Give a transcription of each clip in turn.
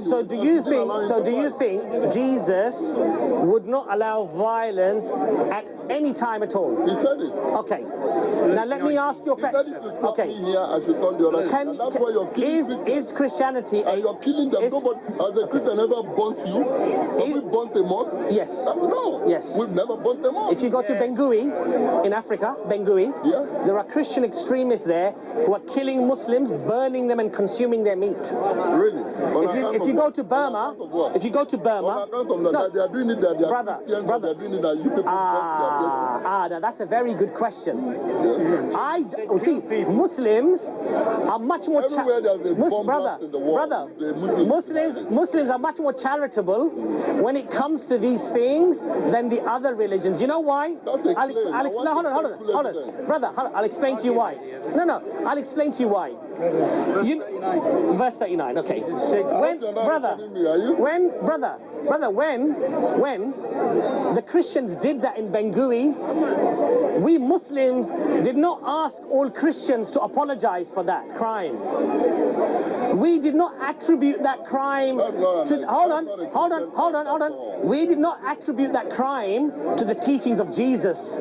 So do you think Jesus would not allow violence at any time at all? He said it. Okay. Now let me ask you a question. He said if you stop me here, I should turn the other way. And that's why you're killing Christians. Is Christianity... And you're killing them. Nobody, has a Christian ever burnt you? Have we burnt a mosque? Yes. No. Yes. We've never burnt a mosque. If you go to Bangui in Africa, there are Christian extremists there who are killing Muslims, burning them and consuming their meat. Really? If you go to Burma, they are doing it that they are Christians, they are doing it that you people now that's a very good question. See, Muslims are much more everywhere there's a bomb blast in the world. Muslims are much more charitable when it comes to these things than the other religions. You know why? Hold on. Brother, I'll explain to you why. I'll explain to you why. Verse 39, okay. When the Christians did that in Bangui, we Muslims did not ask all Christians to apologize for that crime. We did not attribute that crime to... Hold on. We did not attribute that crime to the teachings of Jesus.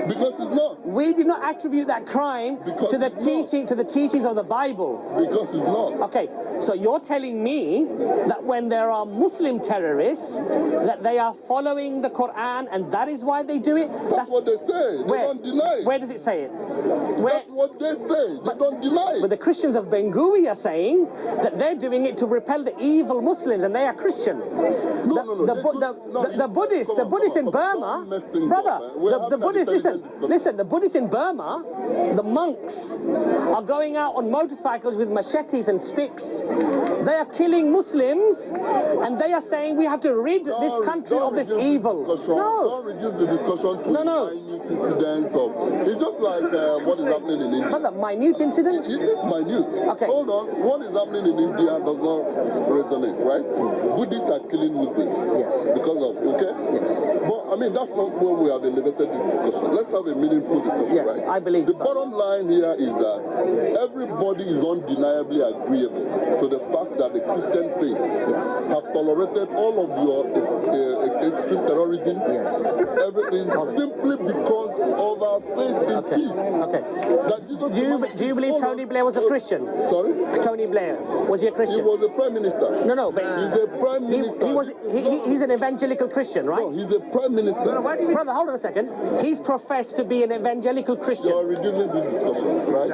Because it's not. We did not attribute that crime to the teachings of the Bible. Because it's not. Okay, so you're telling me that when there are Muslim terrorists, that they are following the Quran and that is why they do it? That's what they say. They don't deny it. Where does it say it? That's what they say. They don't deny it. But the Christians of Bangui are saying that they're doing it to repel the evil Muslims and they are Christian. The Buddhists in Burma, brother, the Buddhists, listen, the Buddhists in Burma, the monks are going out on motorcycles with machetes and sticks. They are killing Muslims and they are saying we have to rid this country of this evil. Don't reduce the discussion to minute incidents of... It's just like what is happening in India. Brother, minute incidents? It is minute. Okay. Hold on. What is happening in India does not resonate, right? Buddhists are killing Muslims. Yes. Because of, okay? Yes. But, I mean, that's not where we have elevated this discussion. Let's have a meaningful discussion, yes, right? I believe the bottom line here is that everybody is undeniably agreeable to the fact that the Christian faith have tolerated all of your extreme terrorism, everything, simply because of our faith in peace. Okay. That Jesus do you believe Tony Blair was a Christian? Sorry? Tony Blair, was he a Christian? He was a prime minister. No, but he's a prime minister. He's an evangelical Christian, right? No, he's a prime minister. Brother, hold on a second. He's professed to be an evangelical Christian. You're reducing this discussion, right?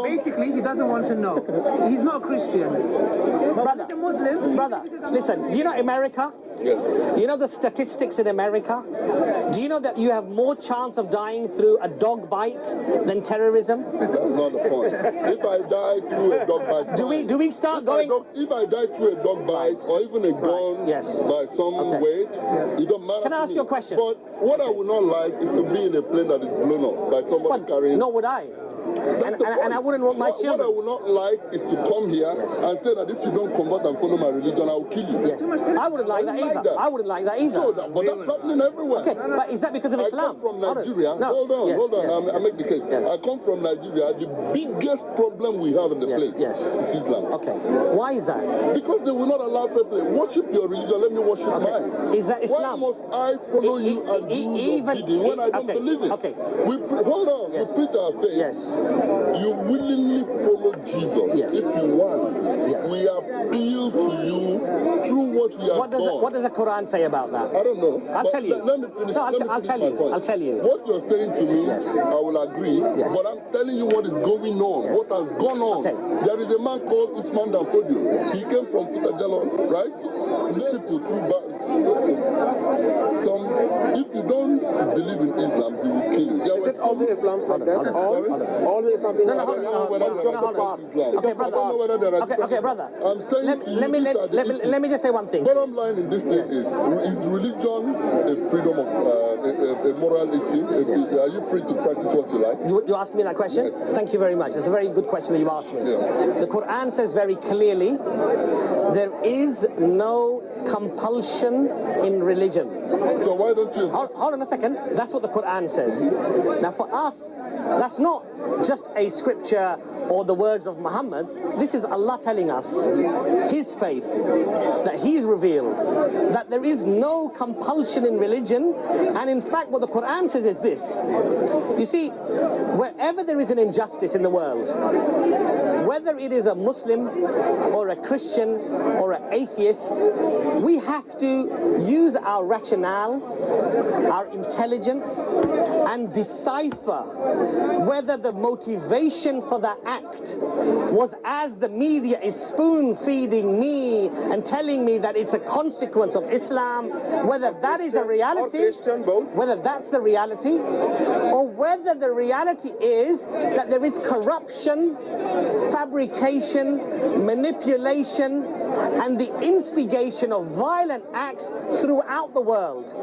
Basically, he doesn't want to know. He's not a Christian. Brother, he's a Muslim. Brother, listen, do you know America? Yes. You know the statistics in America? Do you know that you have more chance of dying through a dog bite than terrorism? That's not the point. If I die through a dog bite... Do we start going... If I die through a dog bite or even a gun by some weight, it don't matter. Can I ask you a question? But what I would not like is to be in a plane that is blown up by somebody carrying... Nor would I. And I wouldn't want my children. What I would not like is to come here and say that if you don't convert and follow my religion, I will kill you. Yes. I wouldn't like that either. I wouldn't like that either. But that's happening everywhere. Okay, but is that because of Islam? I come from Nigeria. Hold on. I make the case. I come from Nigeria. The biggest problem we have in the place is Islam. Okay. Why is that? Because they will not allow fair play. Worship your religion. Let me worship mine. Is that Islam? Why must I follow you and do your bidding when I don't believe it? Okay. Hold on. We preach our faith. Yes. You willingly follow Jesus if you want. Yes. We appeal to you through what we have done. What does the Quran say about that? I don't know. I'll tell you. Let me finish. I'll tell you. I'll tell you. What you're saying to me, I will agree. But I'm telling you what is going on. What has gone on. Okay. There is a man called Usman Danfodio. He came from Futajalo, right? People through if you don't believe in Islam, he will kill you. Is it all the Islam like that? All the Islam? I don't know whether there are different Islam. Okay, brother. I don't know whether there are different. Okay, brother. I'm saying to you, let me just say one thing. thinking. Bottom line in this thing is religion a freedom of a moral issue? Are you free to practice what you like? You asking me that question? Yes. Thank you very much. It's a very good question that you asked me. Yeah. The Quran says very clearly, there is no compulsion in religion. So why don't you? Hold on a second. That's what the Quran says. Now for us, that's not just a scripture or the words of Muhammad. This is Allah telling us His faith, that He's revealed, that there is no compulsion in religion. And in fact, what the Quran says is this. You see, wherever there is an injustice in the world, whether it is a Muslim or a Christian or an atheist, we have to use our rationale, our intelligence, and decipher whether the motivation for that act was as the media is spoon-feeding me and telling me that it's a consequence of Islam, whether that is a reality, whether that's the reality, or whether the reality is that there is corruption, fabrication, manipulation, and the instigation of violent acts throughout the world,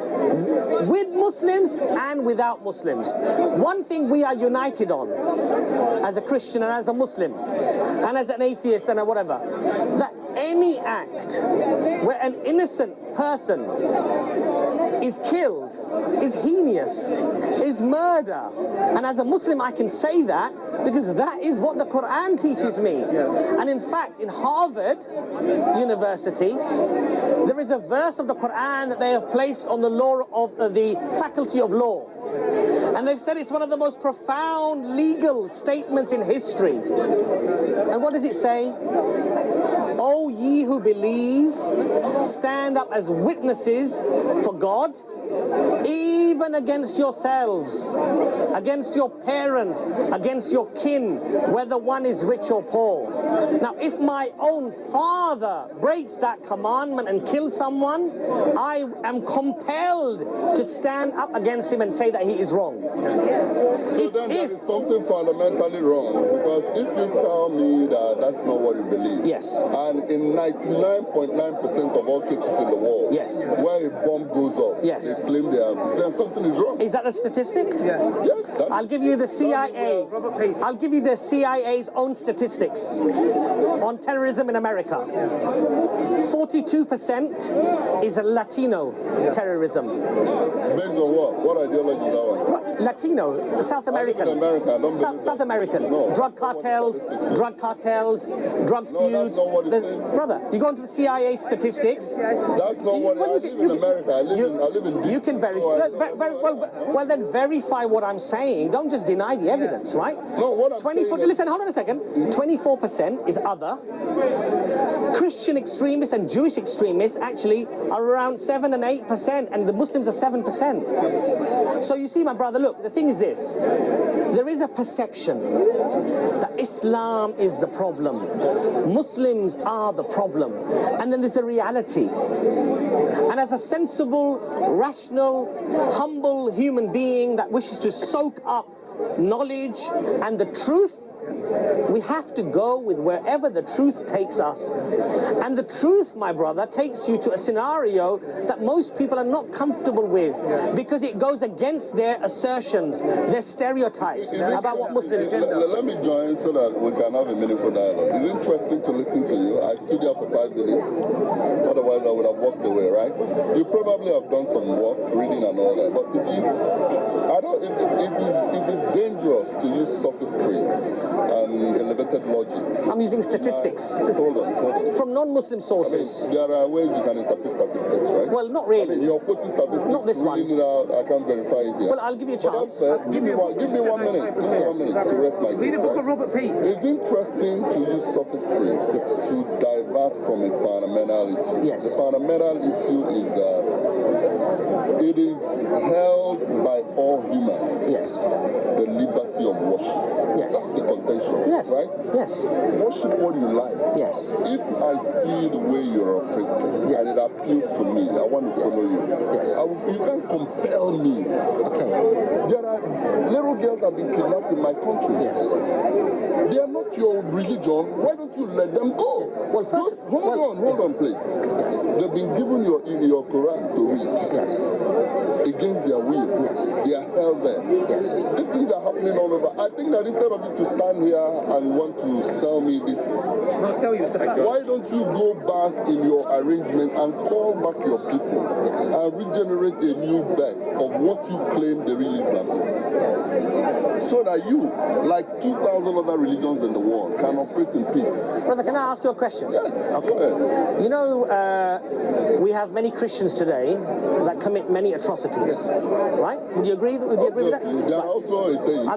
with Muslims and without Muslims. One thing we are united on, as a Christian and as a Muslim, and as an atheist and a whatever, that any act where an innocent person is killed is heinous, is murder. And as a Muslim, I can say that because that is what the Quran teaches me. And in fact, in Harvard University, there is a verse of the Quran that they have placed on the law of the faculty of law. And they've said it's one of the most profound legal statements in history. And what does it say? O ye who believe, stand up as witnesses for God, even against yourselves, against your parents, against your kin, whether one is rich or poor. Now, if my own father breaks that commandment and kills someone, I am compelled to stand up against him and say that he is wrong. So then there is something fundamentally wrong, because if you tell me that that's not what you believe, yes, and in 99.9% of all cases in the world, yes, where a bomb goes off, yes, they claim then something is wrong. Is that a statistic? Yeah. Yes. I'll give you the CIA. I'll give you the CIA's own statistics on terrorism in America. 42% is a Latino terrorism. Based on what? What ideology is that one? Latino, South American. I live in America. I don't South American. No, drug cartels, drug feuds. That's not what it says. Brother, you go into the CIA statistics. That's not what I live in America. I live in DC. You can verify. Well, then verify what I'm saying. Don't just deny the evidence, right? No, what I'm 24. saying is, listen, hold on a second. 24% is other. Christian extremists and Jewish extremists actually are around 7 and 8%, and the Muslims are 7%. So you see, my brother, look, the thing is this. There is a perception that Islam is the problem. Muslims are the problem. And then there's a reality. And as a sensible, rational, humble human being that wishes to soak up knowledge and the truth, we have to go with wherever the truth takes us. And the truth, my brother, takes you to a scenario that most people are not comfortable with because it goes against their assertions, their stereotypes about what Muslims do. Let me join so that we can have a meaningful dialogue. It's interesting to listen to you. I stood here for 5 minutes. Otherwise, I would have walked away, right? You probably have done some work, reading and all that. But you see, it is dangerous to use sophistries and elevated logic. I'm using statistics. Hold on. From non-Muslim sources. There are ways you can interpret statistics, right? Well, not really. You're quoting statistics, not this one. reading it out, I can't verify it here. Well, I'll give you a chance. Give me 1 minute. Give me 1 minute to rest my case. Read a book of Robert Pete. It's interesting to use sophistries to divert from a fundamental issue. Yes. The fundamental issue is that it is held by all humans. Yes. The liberty of worship. Yes. That's the contention. Yes. Right? Yes. Worship what you like. Yes. If I see the way you're operating and it appeals to me, I want to follow you. Yes. You can't compel me. Okay. There are little girls have been kidnapped in my country. Yes. They are not your religion. Why don't you let them go? Well, first, hold on, please. Yes. The they've been given your Quran to read. Yes. Against their will. Yes. They are held there. Yes. These things are happening all over. I think that instead of you to stand here and want to sell me this, I'll sell you stuff. why don't you go back in your arrangement and call back your people and regenerate a new birth of what you claim the real Islam is? So that you, like 2,000 other religions in the world, can operate in peace. Brother, can I ask you a question? Yes. Okay. Go ahead. You know, we have many Christians today that commit many atrocities, right? Would you agree? Would you agree with that? Obviously, they are also atheists.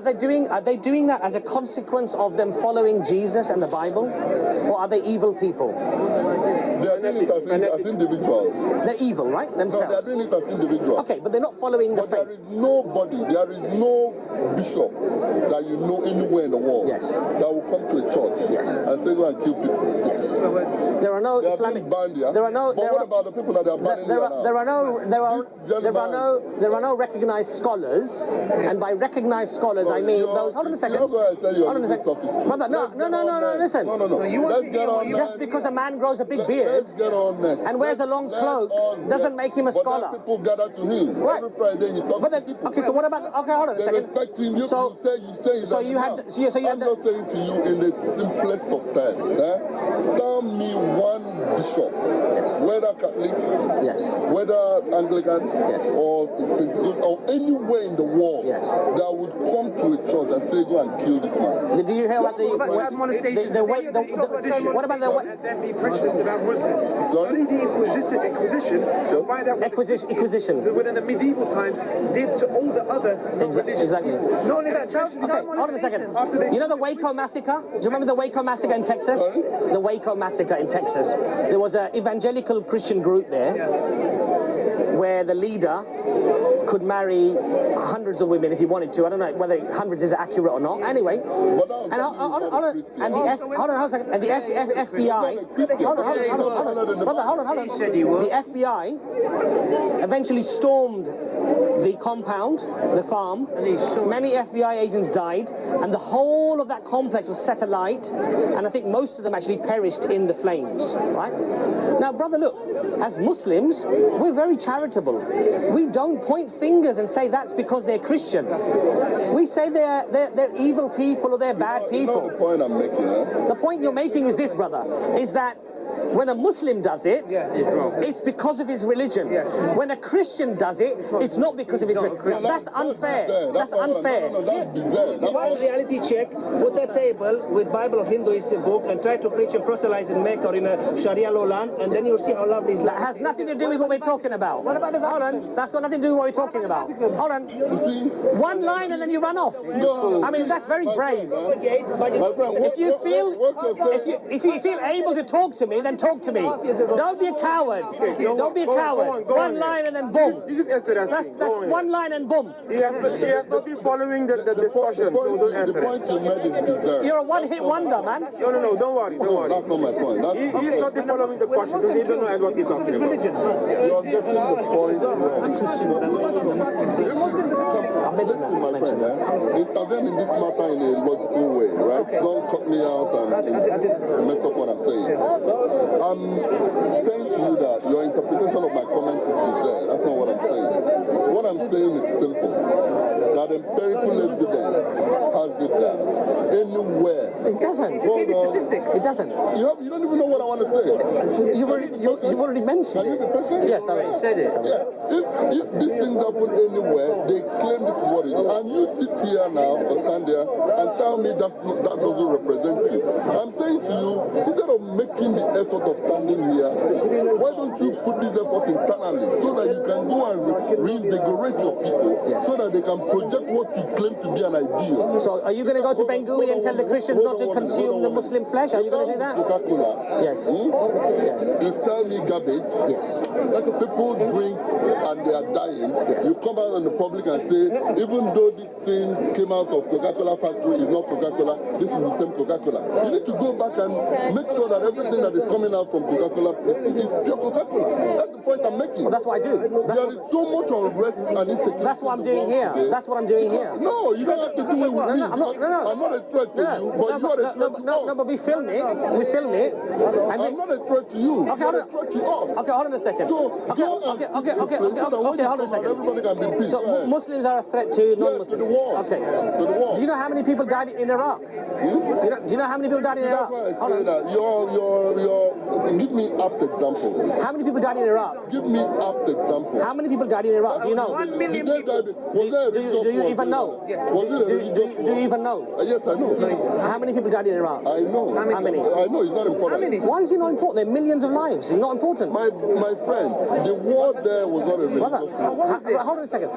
Are they doing that as a consequence of them following Jesus and the Bible, or are they evil people? They are doing it as individuals. They're evil, right? No, they are Themselves. doing it as individuals. Okay, but they're not following the But there faith. is nobody, there is no bishop that you know anywhere in the world Yes. that will come to a church Yes. and say go and kill people. Yes. There are no They are Islamic. being banned here. There are no. But there what are- about the people that they are banning here now? There are no recognized scholars, and by recognized scholars I mean those. Hold on a second. That's why I said you're Hold on a using second. sophistry. Brother, no, listen. No. Let's get on Just because a man grows a big beard Let's get on next. and wears a long cloak doesn't make him a scholar. But then people gather to him. Right. Every Friday he talks But then, to people. okay, so what about? Okay, hold on a They second. respect him. You So- say so that you had- now. so you had I'm the- just saying to you in the simplest of terms. Tell me one bishop, whether Catholic, Yes. whether Anglican, Yes. or Pentecostal, or anywhere in the world Yes. that would come to a church and say, "Go and kill this man." Did you hear about the? What about child molestation? What about the? And then be prejudiced about Muslims. Sorry? Study the Inquisition and find out what Inquisition. within the medieval times did to all the other non-religious Exactly. people. Not only that, child Okay, hold on a second. After they- You know the Waco massacre? Do you remember the Waco massacre in Texas? Sorry? The Waco massacre in Texas. There was an evangelical Christian group there where the leader could marry hundreds of women if he wanted to. I don't know whether hundreds is accurate or not. Anyway, But now and hold hold on, and the FBI. Hold on. The FBI eventually stormed the compound, the farm. Many FBI agents died, and the whole of that complex was set alight, and I think most of them actually perished in the flames, right? Now, brother, look, as Muslims, we're very charitable. We don't point fingers and say that's because they're Christian. We say they're evil people or they're bad You know people. the point I'm making, The point you're making is this, brother, is that when a Muslim does it, it's because of his religion. Yes. When a Christian does it, it's not because of his religion. That's unfair. That's unfair. No, that's bizarre. That's One reality check, put a table with Bible or Hinduism book and try to preach and proselytize in Mecca or in a Sharia law land, and then you'll see how lovely Islam That has nothing to do with what we're talking about. What about the Hold Vatican? on. That's got nothing to do with what we're talking about. Hold on. You see? One line and then you run off. No, I mean, that's very my brave. friend, my friend, If you feel what you're saying, if you feel able to talk to me, then talk to me. Don't be a coward. Don't be a coward. Go on One then. line and then boom. This is interesting. That's one line and boom. He has not been following the discussion, so don't the answer it. point you made is bizarre. You're a one-hit wonder, man. No, don't worry. No, that's not my point. He's not following the question, so he doesn't know what he's talking about. You're getting the point wrong. Listen, my friend, intervene in this matter in a logical way, right? Don't cut me out and mess up what I'm saying. I'm saying to you that your interpretation of my comment is bizarre. That's not what I'm saying. What I'm saying is simple. That empirical evidence has it that anywhere. It doesn't. Hold on. It doesn't. You don't even know what I want to say. You've already mentioned Can you it. be patient? Yes, I will. Say this. Yeah, if these things happen anywhere, they claim this is what it is. And you sit here now or stand there and tell me that doesn't represent you. I'm saying to you, instead of making the effort of standing here, why don't you put this effort internally so that you can go and reinvigorate your people so that they can project what you claim to be an ideal. So, are you going to go to Bengui and tell the Christians not to consume the Muslim flesh? Are you going to do that? Coca-Cola. Yes. Yes. You sell me garbage. Yes. People drink and they are dying. You come out in the public and say, even though this thing came out of Coca-Cola factory is not Coca-Cola, this is the same Coca-Cola. You need to go back and make sure that everything that is coming out from Coca-Cola is pure Coca-Cola. That's the point I'm making. Well, that's what I do. There is so much unrest and insecurity. That's what I'm in the doing world here. today. That's what I'm doing here. No, you don't have to do it with me. I'm not a threat to you, but you are a threat to us. No, but we film it. We film it. I'm not a threat to you. you. Okay, You're a threat to us. Okay, hold on a second. So Okay, go and okay, fix okay, the okay, place so that when okay, you hold on a come out, second. everybody can be in peace. So Go ahead. Muslims are a threat to non-Muslims. To the world. Okay. To the world. Do you know how many people died in Iraq? Do you know how many people died in Iraq? That's why I say that give me apt examples. How many people died in Iraq? Give me apt examples. How many people died in Iraq? Do you know? 1 million Did they die? Was there a religious Do you war even going know? on? Was it a religious war? Do you even know? Yes, I know. How many people died in Iraq? I know. How many? I know it's not important. Why is it not important? There are millions of lives. It's not important. My friend, the war there was not a religious war. Hold on a second.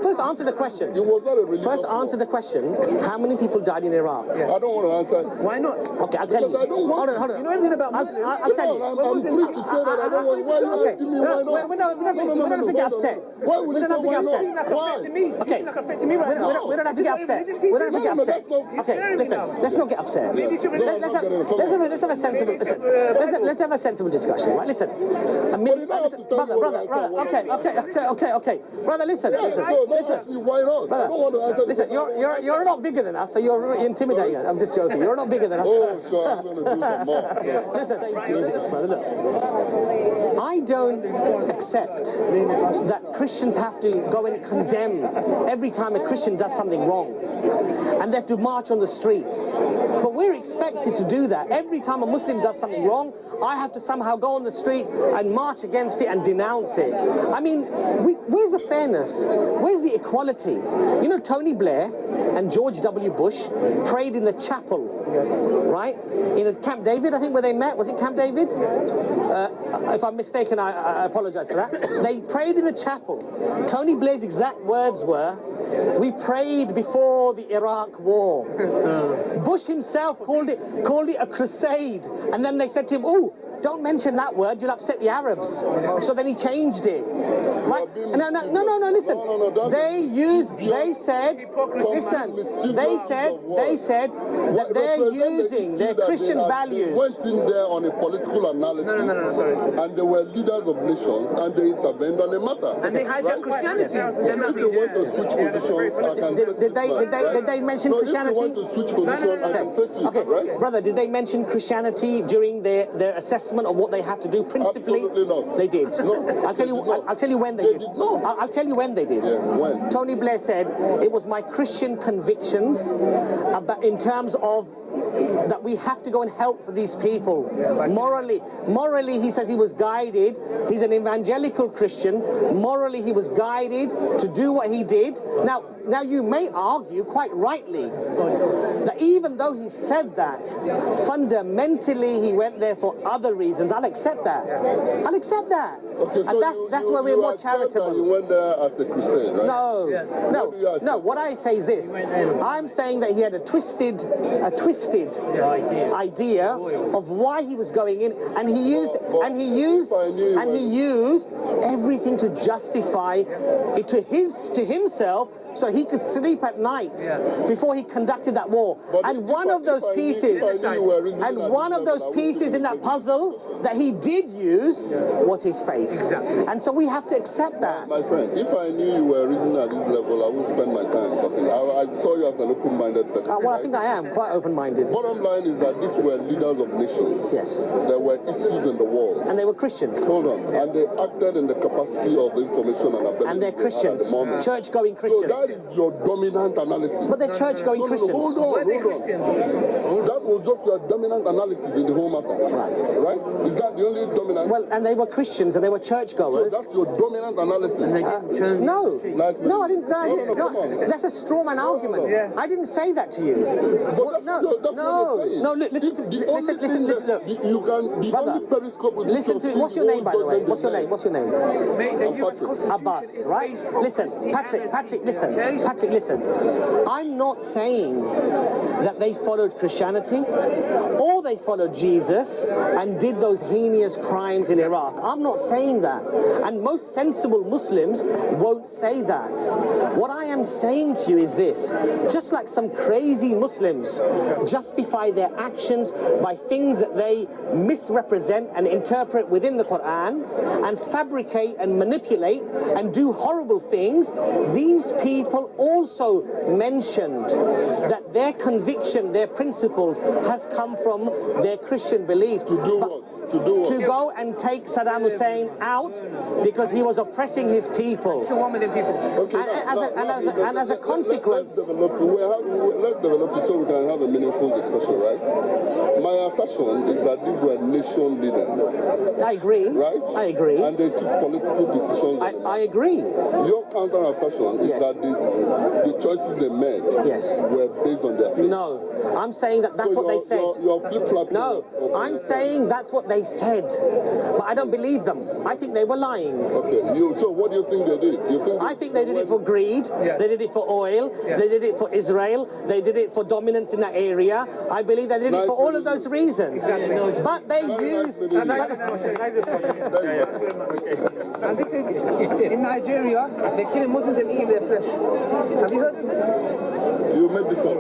First answer the question. It was not a religious First answer the question. How many people died in Iraq? I don't want to answer. Why not? Okay, I'll tell you. Because I don't want Hold on. You know everything about Muslims? I'll tell you. I'm free to say that I don't want. Why are you asking me why not? We don't have to get upset. Why would you say why not? Why? Okay. It's like affecting me right now. We don't have to get upset. We don't have to get upset. Okay, listen. Let's not get upset. Let's have a sensible. Let's have a sensible discussion, right? Listen. Brother. Okay. Brother, listen. Why not? I don't want to answer. Listen, you're a lot bigger than us, so you're intimidating us. I'm just joking. You're a lot bigger than us. Oh, sure. I'm going to do some more. Listen, brother, look. I don't accept that Christians have to go and condemn every time a Christian does something wrong, and they have to march on the streets. But we're expected to do that. Every time a Muslim does something wrong, I have to somehow go on the street and march against it and denounce it. I mean, where's the fairness? Where's the equality? You know, Tony Blair and George W. Bush prayed in the chapel, right? In Camp David, I think, where they met. Was it Camp David? If I'm mistaken, I apologize for that. They prayed in the chapel. Tony Blair's exact words were, "We prayed before the Iraq war." Bush himself called it a crusade. And then they said to him, "Oh, don't mention that word, you'll upset the Arabs." So then he changed it. Right? No, listen. They said that they're using their Christian values. They went in there on a political analysis. No. And they were leaders of nations and they intervened on a matter. And they hijacked Christianity. If they want to switch positions, I can face this man, Did they mention no, Christianity? If they want to switch positions, I can face you, Okay, right? brother, did they mention Christianity during their assessment of what they have to do principally? Absolutely not. They did. No, I'll tell you when they did. I'll tell you when they did. Yeah, when? Tony Blair said it was my Christian convictions in terms of that we have to go and help these people. Morally, he says he was guided. He's an evangelical Christian. Morally, he was guided to do what he did. Now you may argue, quite rightly, that even though he said that, fundamentally he went there for other reasons. I'll accept that. Okay, so and that's where we're more charitable. You went there as a crusade, right? No. What I say is this: I'm saying that he had a twisted idea of why he was going in, and he used everything to justify it to himself, so he could sleep at night before he conducted that war. And one of those pieces in that puzzle that he did use was his faith. Exactly. And so we have to accept that. My friend, if I knew you were reasoning at this level, I would spend my time talking. I saw you as an open-minded person. Well, I think I am quite open-minded. Bottom line is that these were leaders of nations. Yes. There were issues in the world. And they were Christians. Hold on. And they acted in the capacity of the information and ability. And they're Christians. At the moment. Church-going Christians. So that is your dominant analysis. But they're church-going Christians. Hold on. That was just your dominant analysis in the whole matter. Right? Is that the only dominant? Well, and they were Christians and they were churchgoers. So that's your dominant analysis. No, I didn't. No, come on. That's a straw man argument. I didn't say that to you. But that's what you're saying. No, listen. Look. You can. The only periscope with listen to. What's your name, by the way? What's your name? Mate, the US Constitution Abbas, is right? based on Listen, Patrick, listen. I'm not saying that they followed Christianity or they followed Jesus and did those heinous crimes in Iraq. I'm not saying that. And most sensible Muslims won't say that. What I am saying to you is this: just like some crazy Muslims justify their actions by things that they misrepresent and interpret within the Quran and fabricate and manipulate and do horrible things, these people Bible also mentioned that their conviction, their principles, has come from their Christian beliefs. To do what? To do what? To go and take Saddam Hussein out because he was oppressing his people. 1 million people. Okay, And as a consequence... Let's develop it so we can have a meaningful discussion, right? My assertion is that these were nation leaders. I agree. Right? I agree. And they took political decisions. I agree. Your counter assertion is that the choices they made were based on their faith. No, I'm saying that that's what they said. You're flip-flopping. No, I'm saying that's what they said. But I don't believe them. I think they were lying. Okay, so what do you think they did? I think they did it for greed. They did it for oil. They did it for Israel. They did it for dominance in that area. I believe they did it for all of those reasons. But they used... Nice discussion. And this is, in Nigeria, they're killing Muslims and eating their flesh. Have you heard of this? You made this up.